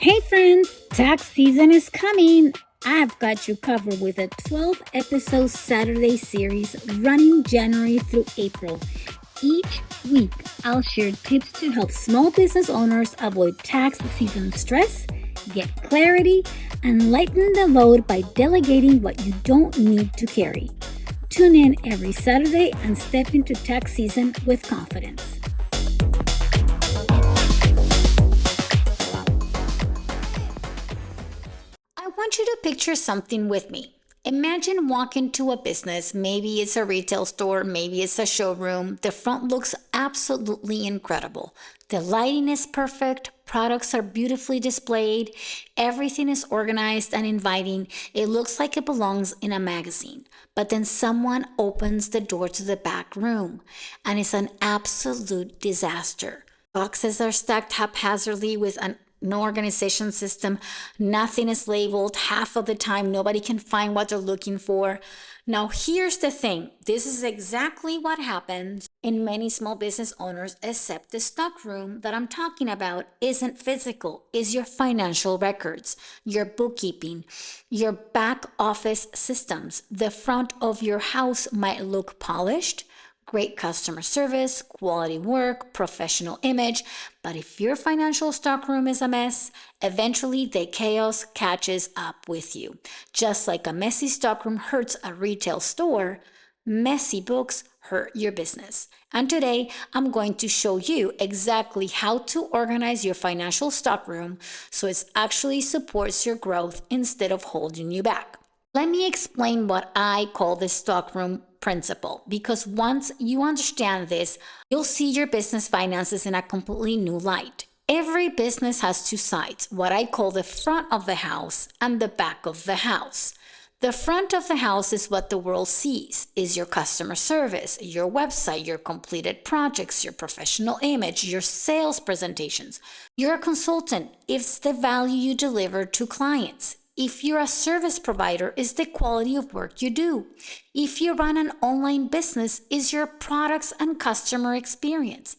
Hey friends, tax season is coming. I've got you covered with a 12-episode Saturday series running January through April. Each week, I'll share tips to help small business owners avoid tax season stress, get clarity, and lighten the load by delegating what you don't need to carry. Tune in every Saturday and step into tax season with confidence. I want you to picture something with me. Imagine walking to a business. Maybe it's a retail store, maybe it's a showroom. The front looks absolutely incredible. The lighting is perfect, products are beautifully displayed, everything is organized and inviting. It looks like it belongs in a magazine. But then someone opens the door to the back room, and it's an absolute disaster. Boxes are stacked haphazardly with no organization system. Nothing is labeled. Half of the time, nobody can find what they're looking for. Now, here's the thing. This is exactly what happens in many small business owners, except the stockroom that I'm talking about isn't physical. It's your financial records, your bookkeeping, your back office systems. The front of your house might look polished, great customer service, quality work, professional image. But if your financial stockroom is a mess, eventually the chaos catches up with you. Just like a messy stockroom hurts a retail store, messy books hurt your business. And today, I'm going to show you exactly how to organize your financial stockroom so it actually supports your growth instead of holding you back. Let me explain what I call the stockroom principle, because once you understand this, you'll see your business finances in a completely new light. Every business has two sides, what I call the front of the house and the back of the house. The front of the house is what the world sees, is your customer service, your website, your completed projects, your professional image, your sales presentations. You're a consultant. It's the value you deliver to clients. If you're a service provider, it's the quality of work you do. If you run an online business, it's your products and customer experience.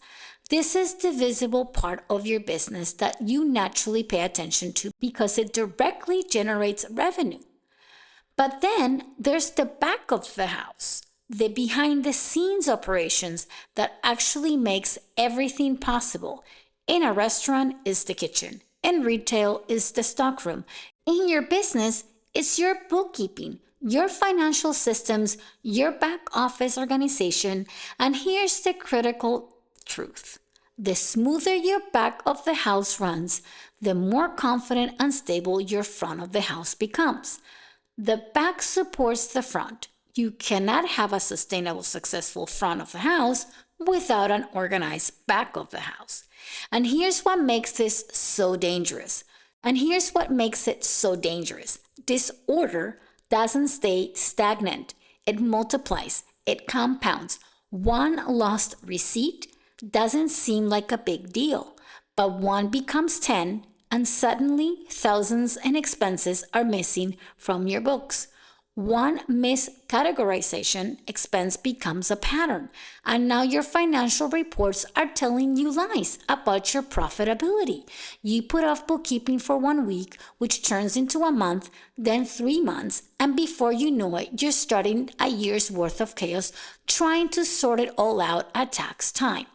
This is the visible part of your business that you naturally pay attention to because it directly generates revenue. But then there's the back of the house, the behind the scenes operations that actually makes everything possible. In a restaurant is the kitchen. In retail is the stockroom. In your business, it's your bookkeeping, your financial systems, your back office organization. And here's the critical truth. The smoother your back of the house runs, the more confident and stable your front of the house becomes. The back supports the front. You cannot have a sustainable, successful front of the house without an organized back of the house. And here's what makes this so dangerous. Disorder doesn't stay stagnant. It multiplies. It compounds. One lost receipt doesn't seem like a big deal, but one becomes 10, and suddenly thousands in expenses are missing from your books. One miscategorization expense becomes a pattern, and now your financial reports are telling you lies about your profitability. You put off bookkeeping for 1 week, which turns into a month, then 3 months, and before you know it, you're starting a year's worth of chaos trying to sort it all out at tax time.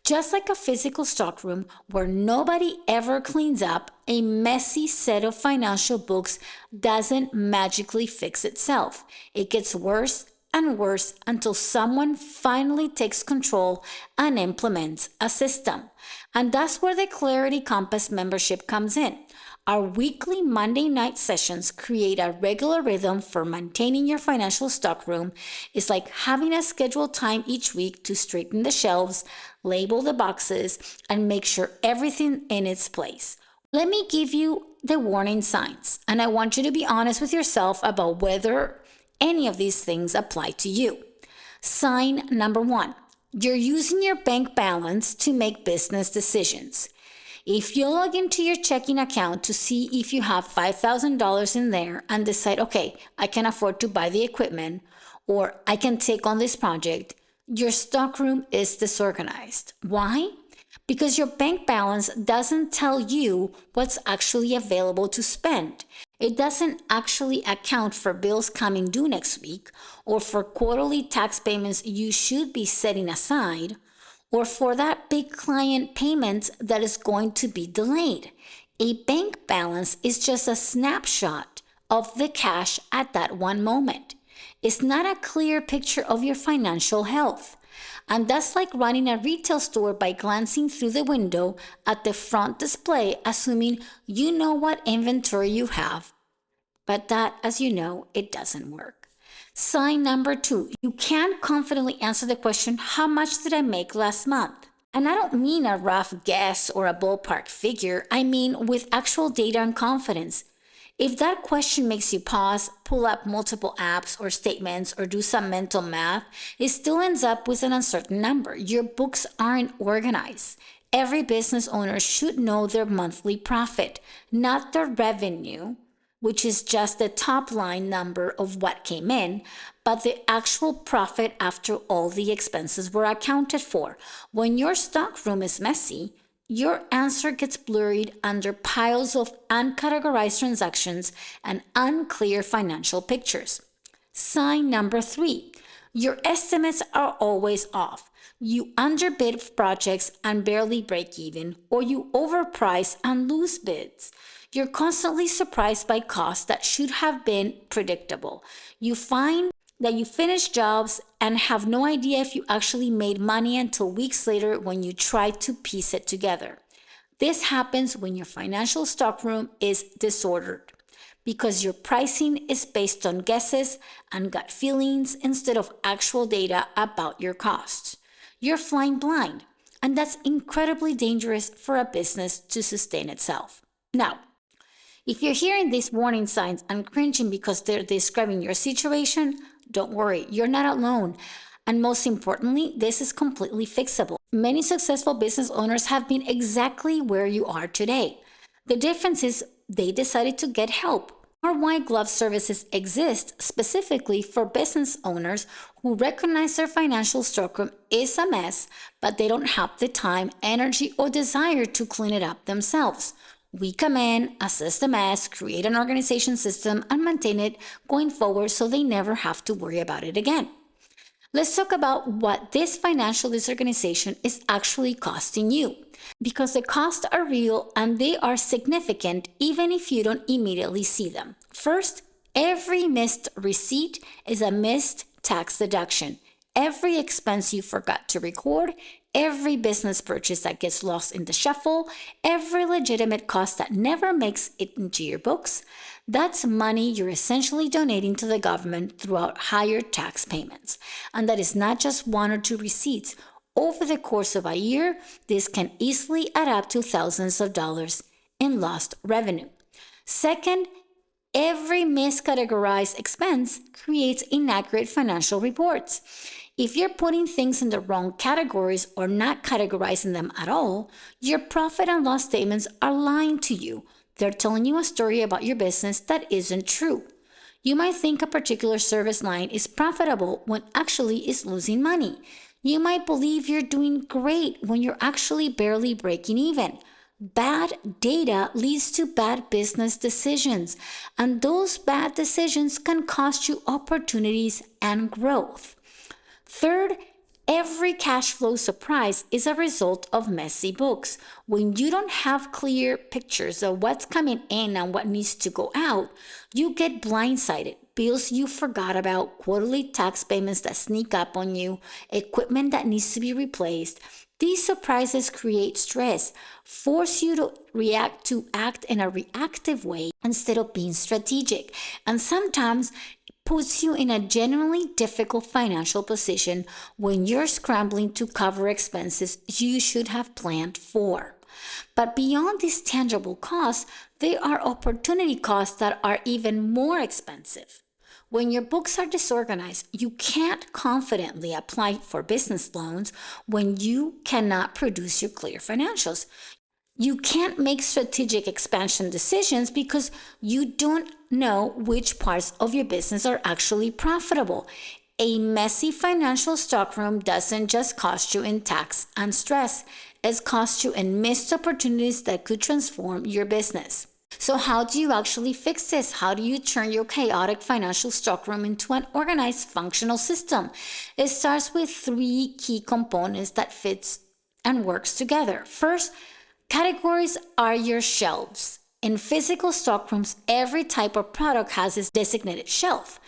Just like a physical stockroom where nobody ever cleans up, a messy set of financial books doesn't magically fix itself. It gets worse and worse until someone finally takes control and implements a system. And that's where the Clarity Compass membership comes in. Our weekly Monday night sessions create a regular rhythm for maintaining your financial stockroom. It's like having a scheduled time each week to straighten the shelves, label the boxes, and make sure everything in its place. Let me give you the warning signs, and I want you to be honest with yourself about whether any of these things apply to you. Sign number 1, you're using your bank balance to make business decisions. If you log into your checking account to see if you have $5,000 in there and decide, okay, I can afford to buy the equipment or I can take on this project, your stockroom is disorganized. Why? because your bank balance doesn't tell you what's actually available to spend. It doesn't actually account for bills coming due next week, or for quarterly tax payments you should be setting aside, or for that big client payment that is going to be delayed. A bank balance is just a snapshot of the cash at that one moment. It's not a clear picture of your financial health. And that's like running a retail store by glancing through the window at the front display, assuming you know what inventory you have. But that, as you know, it doesn't work. Sign number 2, you can't confidently answer the question, how much did I make last month? And I don't mean a rough guess or a ballpark figure. I mean with actual data and confidence. If that question makes you pause, pull up multiple apps or statements, or do some mental math, it still ends up with an uncertain number. Your books aren't organized. Every business owner should know their monthly profit, not their revenue, which is just the top line number of what came in, but the actual profit after all the expenses were accounted for. When your stockroom is messy, your answer gets blurred under piles of uncategorized transactions and unclear financial pictures. Sign number 3, your estimates are always off. You underbid projects and barely break even, or you overprice and lose bids. You're constantly surprised by costs that should have been predictable. You find that you finish jobs and have no idea if you actually made money until weeks later when you try to piece it together. This happens when your financial stockroom is disordered, because your pricing is based on guesses and gut feelings instead of actual data about your costs. You're flying blind, and that's incredibly dangerous for a business to sustain itself. Now, if you're hearing these warning signs and cringing because they're describing your situation, don't worry, you're not alone. And most importantly, this is completely fixable. Many successful business owners have been exactly where you are today. The difference is they decided to get help. Our white glove services exist specifically for business owners who recognize their financial stockroom is a mess, but they don't have the time, energy, or desire to clean it up themselves. We come in, assess the mess, create an organization system, and maintain it going forward so they never have to worry about it again. Let's talk about what this financial disorganization is actually costing you, because the costs are real and they are significant even if you don't immediately see them. First, every missed receipt is a missed tax deduction. Every expense you forgot to record, every business purchase that gets lost in the shuffle, every legitimate cost that never makes it into your books, that's money you're essentially donating to the government throughout higher tax payments. And that is not just 1 or 2 receipts. Over the course of a year, this can easily add up to thousands of dollars in lost revenue. Second, every miscategorized expense creates inaccurate financial reports. If you're putting things in the wrong categories or not categorizing them at all, your profit and loss statements are lying to you. They're telling you a story about your business that isn't true. You might think a particular service line is profitable when actually it's losing money. You might believe you're doing great when you're actually barely breaking even. Bad data leads to bad business decisions, and those bad decisions can cost you opportunities and growth. Third, every cash flow surprise is a result of messy books. When you don't have clear pictures of what's coming in and what needs to go out, you get blindsided. Bills you forgot about, quarterly tax payments that sneak up on you, equipment that needs to be replaced. These surprises create stress, force you to act in a reactive way instead of being strategic, and sometimes puts you in a genuinely difficult financial position when you're scrambling to cover expenses you should have planned for. But beyond these tangible costs, there are opportunity costs that are even more expensive. When your books are disorganized, you can't confidently apply for business loans when you cannot produce your clear financials. You can't make strategic expansion decisions because you don't know which parts of your business are actually profitable. A messy financial stockroom doesn't just cost you in tax and stress. it's cost you and missed opportunities that could transform your business. So how do you actually fix this? How do you turn your chaotic financial stockroom into an organized functional system? It starts with 3 key components that fits and works together. First, categories are your shelves. In physical stockrooms, every type of product has its designated shelf.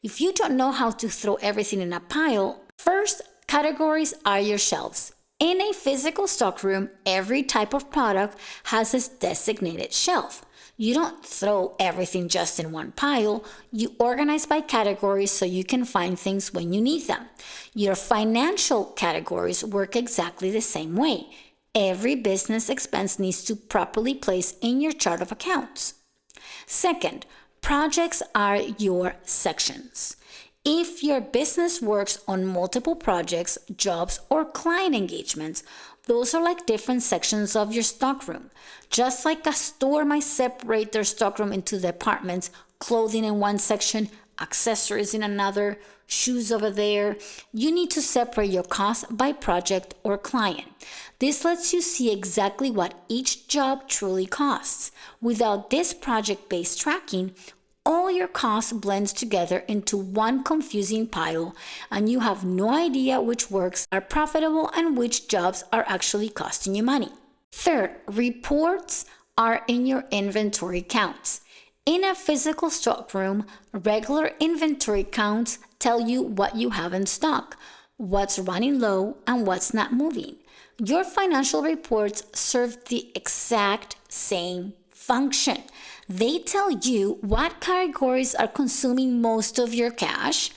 If you don't know how to throw everything in a pile, first, categories are your shelves. In a physical stockroom, every type of product has its designated shelf. You don't throw everything just in one pile. You organize by categories so you can find things when you need them. Your financial categories work exactly the same way. Every business expense needs to properly place in your chart of accounts. Second, projects are your sections. If your business works on multiple projects, jobs, or client engagements, those are like different sections of your stockroom. Just like a store might separate their stockroom into departments, clothing in one section, accessories in another, shoes over there, you need to separate your costs by project or client. This lets you see exactly what each job truly costs. Without this project-based tracking, all your costs blends together into one confusing pile, and you have no idea which works are profitable and which jobs are actually costing you money. Third, reports are in your inventory counts. In a physical stockroom, regular inventory counts tell you what you have in stock, what's running low, and what's not moving. Your financial reports serve the exact same function. They tell you what categories are consuming most of your cash.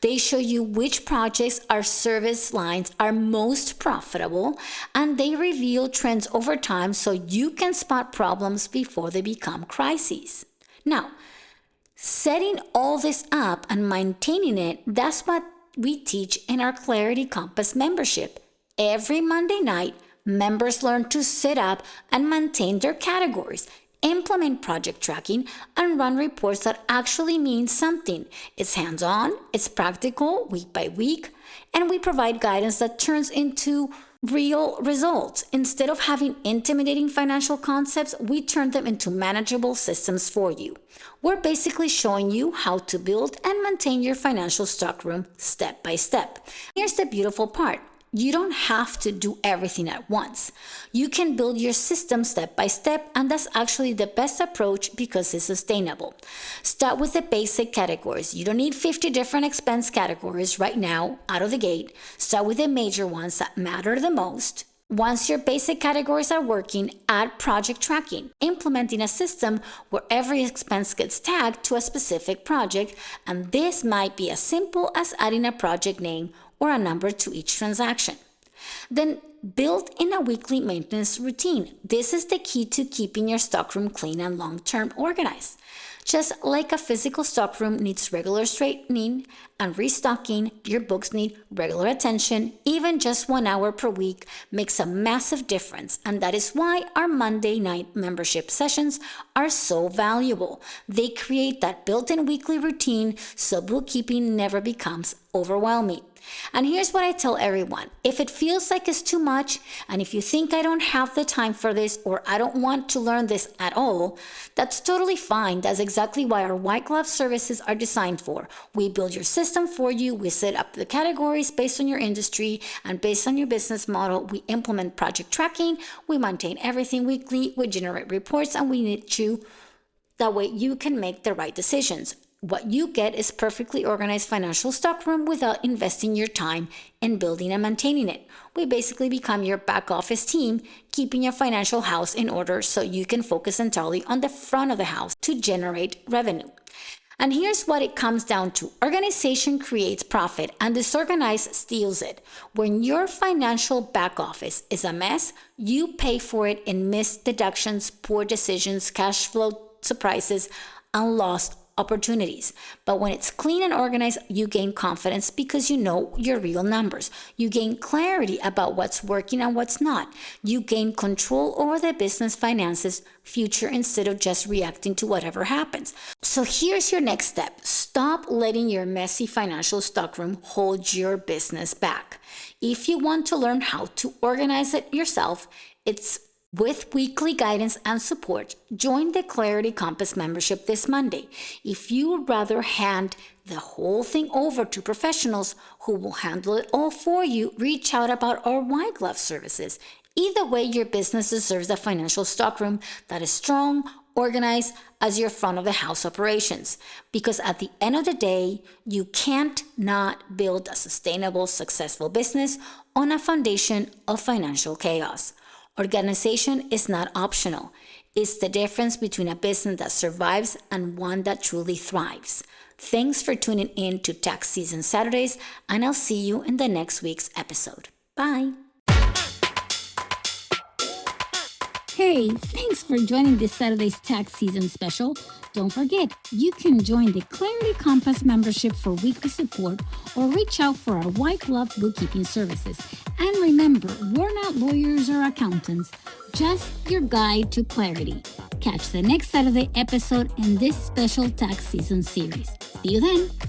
They show you which projects or service lines are most profitable, and they reveal trends over time so you can spot problems before they become crises. Now, setting all this up and maintaining it, that's what we teach in our Clarity Compass membership. Every Monday night, members learn to set up and maintain their categories, implement project tracking, and run reports that actually mean something. It's hands-on, it's practical, week by week, and we provide guidance that turns into real results. Instead of having intimidating financial concepts, we turn them into manageable systems for you. We're basically showing you how to build and maintain your financial stockroom step by step. Here's the beautiful part. You don't have to do everything at once. You can build your system step by step, and that's actually the best approach because it's sustainable. Start with the basic categories. You don't need 50 different expense categories right now out of the gate. Start with the major ones that matter the most. Once your basic categories are working, add project tracking, implementing a system where every expense gets tagged to a specific project, and this might be as simple as adding a project name or a number to each transaction. Then build in a weekly maintenance routine. This is the key to keeping your stockroom clean and long-term organized. Just like a physical stockroom needs regular straightening and restocking, your books need regular attention. Even just 1 hour per week makes a massive difference, and that is why our Monday night membership sessions are so valuable. They create that built-in weekly routine so bookkeeping never becomes overwhelming. And here's what I tell everyone. If it feels like it's too much, and if you think I don't have the time for this or I don't want to learn this at all, that's totally fine. That's exactly why our white glove services are designed for. We build your system for you. We set up the categories based on your industry and based on your business model. We implement project tracking. We maintain everything weekly. We generate reports, and we need you. That way you can make the right decisions. What you get is perfectly organized financial stockroom without investing your time in building and maintaining it. We basically become your back office team, keeping your financial house in order so you can focus entirely on the front of the house to generate revenue. And here's what it comes down to. Organization creates profit and disorganized steals it. When your financial back office is a mess, you pay for it in missed deductions, poor decisions, cash flow surprises, and lost opportunities. But when it's clean and organized, you gain confidence because you know your real numbers. You gain clarity about what's working and what's not. You gain control over the business finances future instead of just reacting to whatever happens. So here's your next step. Stop letting your messy financial stockroom hold your business back. If you want to learn how to organize it yourself, it's with weekly guidance and support. Join the Clarity Compass membership this Monday. If you would rather hand the whole thing over to professionals who will handle it all for you, reach out about our white glove services. Either way, your business deserves a financial stockroom that is strong, organized as your front of the house operations. Because at the end of the day, you can't not build a sustainable, successful business on a foundation of financial chaos. Organization is not optional. It's the difference between a business that survives and one that truly thrives. Thanks for tuning in to Tax Season Saturdays, and I'll see you in the next week's episode. Bye. Hey, thanks for joining this Saturday's tax season special. Don't forget, you can join the Clarity Compass membership for weekly support or reach out for our white glove bookkeeping services. And remember, we're not lawyers or accountants, just your guide to clarity. Catch the next Saturday episode in this special tax season series. See you then.